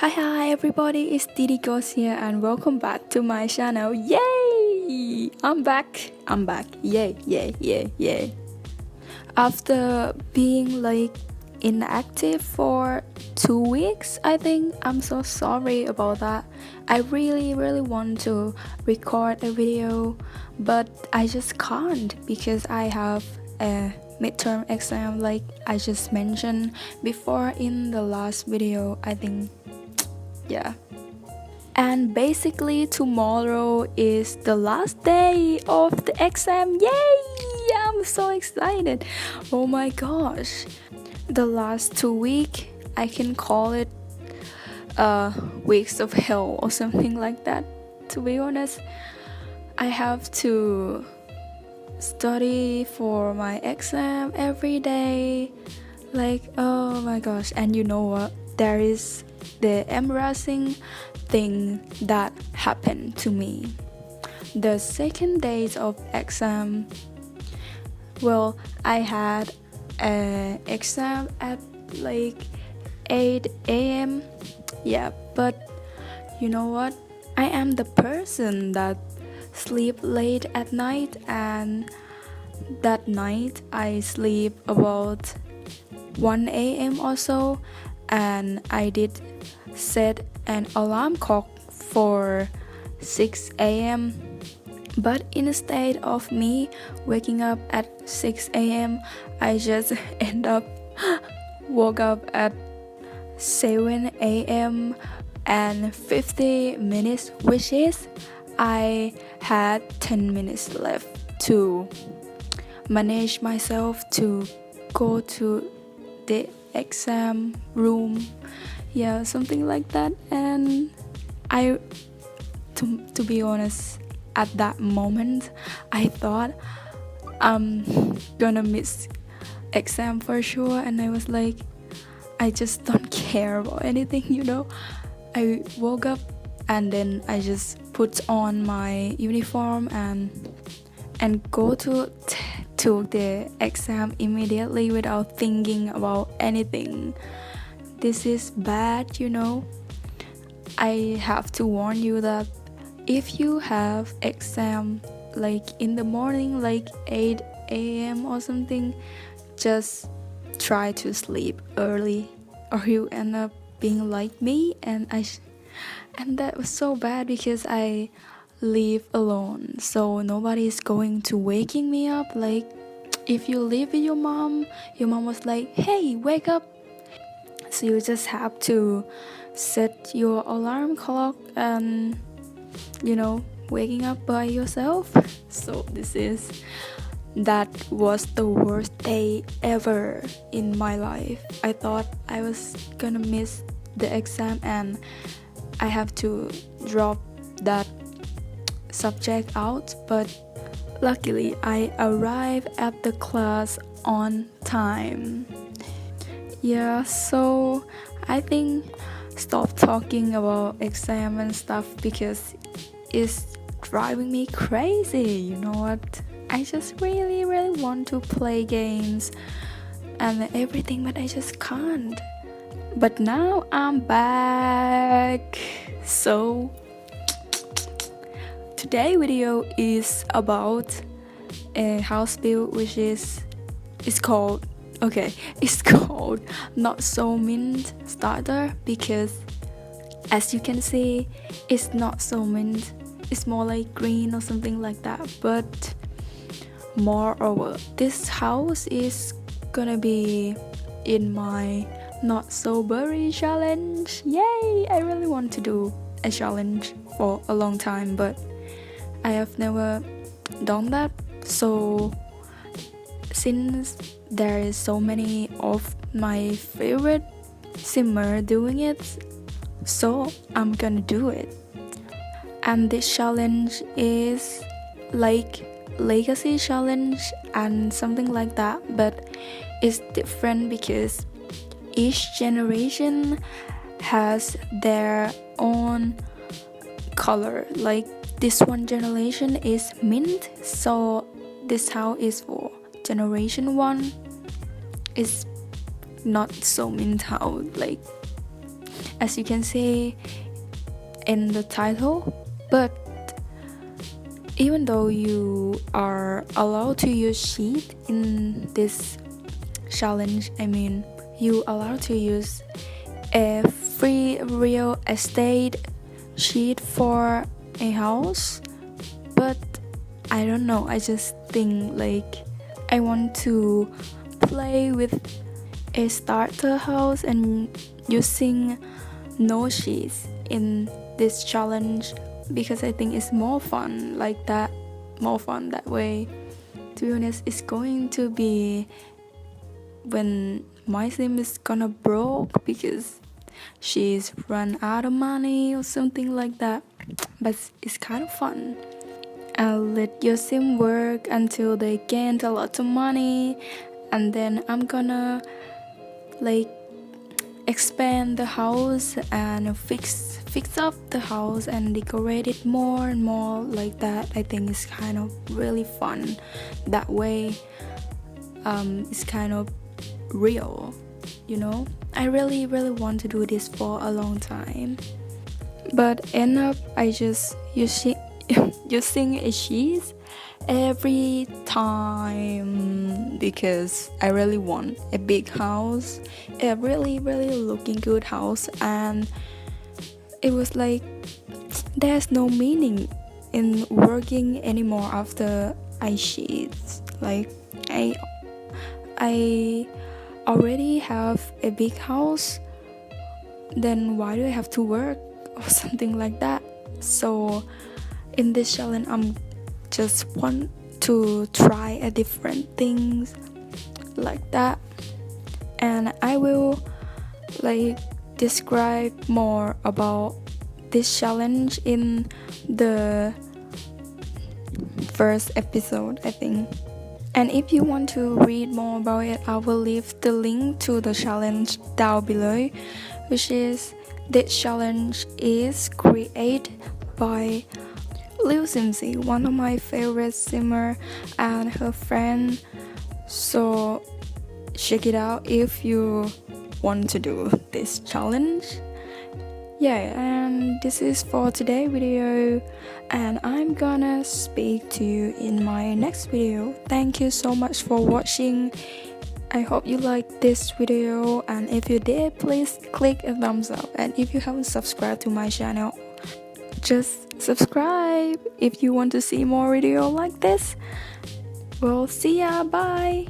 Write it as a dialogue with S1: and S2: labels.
S1: Hi everybody, it's ddghozt here and welcome back to my channel. Yay! I'm back. Yay. After being inactive for 2 weeks, I think. I'm so sorry about that. I really want to record a video, but I just can't because I have a midterm exam like I just mentioned before in the last video, I think. Yeah. And basically tomorrow is the last day of the exam. Yay! I'm so excited. Oh my gosh. The last 2 weeks, I can call it weeks of hell or something like that. To be honest, I have to study for my exam every day. Oh my gosh. And you know what? There is the embarrassing thing that happened to me. The second days of exam, well, I had an exam at 8 a.m. Yeah, but you know what? I am the person that sleep late at night, and that night I sleep about 1 a.m. or so, and I did set an alarm clock for 6 a.m. But instead of me waking up at 6 a.m., I just woke up at 7 a.m. and 50 minutes, which is I had 10 minutes left to manage myself to go to the exam room. Yeah, something like that. And I to be honest, at that moment I thought I'm gonna miss exam for sure, and I was like, I just don't care about anything, I woke up and then I just put on my uniform and go to the exam immediately without thinking about anything. This is bad, I have to warn you that if you have exam in the morning, 8 a.m. or something, just try to sleep early or you end up being like me. And that was so bad because I live alone, so nobody is going to waking me up. If you live with your mom was like, hey, wake up. So you just have to set your alarm clock and waking up by yourself. So that was the worst day ever in my life. I thought I was gonna miss the exam and I have to drop that subject out, but luckily I arrived at the class on time. Yeah, so I think stop talking about exam and stuff because it's driving me crazy. You know what? I just really want to play games and everything, but I just can't. But now I'm back. So today's video is about a house build which is called Not So Mint Starter, because as you can see, it's not so mint. It's more like green or something like that. But moreover, this house is gonna be in my not so berry challenge. Yay! I really want to do a challenge for a long time, but I have never done that. So since there is so many of my favorite simmer doing it, so I'm gonna do it. And this challenge is like legacy challenge and something like that, but it's different because each generation has their own color. This one generation is mint, so this house is for generation 1. Is not so mint house. as you can see in the title. But even though you are allowed to use sheet in this challenge, I mean, you allowed to use a free real estate sheet for a house, but I don't know, I just think like I want to play with a starter house and using no sheets in this challenge, because I think it's more fun like that, more fun that way. To be honest, it's going to be when my sim is gonna broke because she's run out of money or something like that, but it's kind of fun. I'll let your sim work until they gain a lot of money, and then I'm gonna like expand the house and fix up the house and decorate it more and more like that. I think it's kind of really fun that way. It's kind of real, you know. I really want to do this for a long time, but end up I just using a cheese every time because I really want a big house, a really looking good house, and it was like there's no meaning in working anymore after I cheese. Like I already have a big house, then why do I have to work or something like that? So in this challenge I'm just want to try a different things like that, and I will like describe more about this challenge in the first episode, I think. And if you want to read more about it, I will leave the link to the challenge down below, which is this challenge is created by Lil Simsy, one of my favorite simmer, and her friend. So check it out if you want to do this challenge. Yeah, and this is for today's video, and I'm gonna speak to you in my next video. Thank you so much for watching. I hope you liked this video, and if you did, please click a thumbs up, and if you haven't subscribed to my channel, just subscribe if you want to see more video like this. Well, see ya, bye.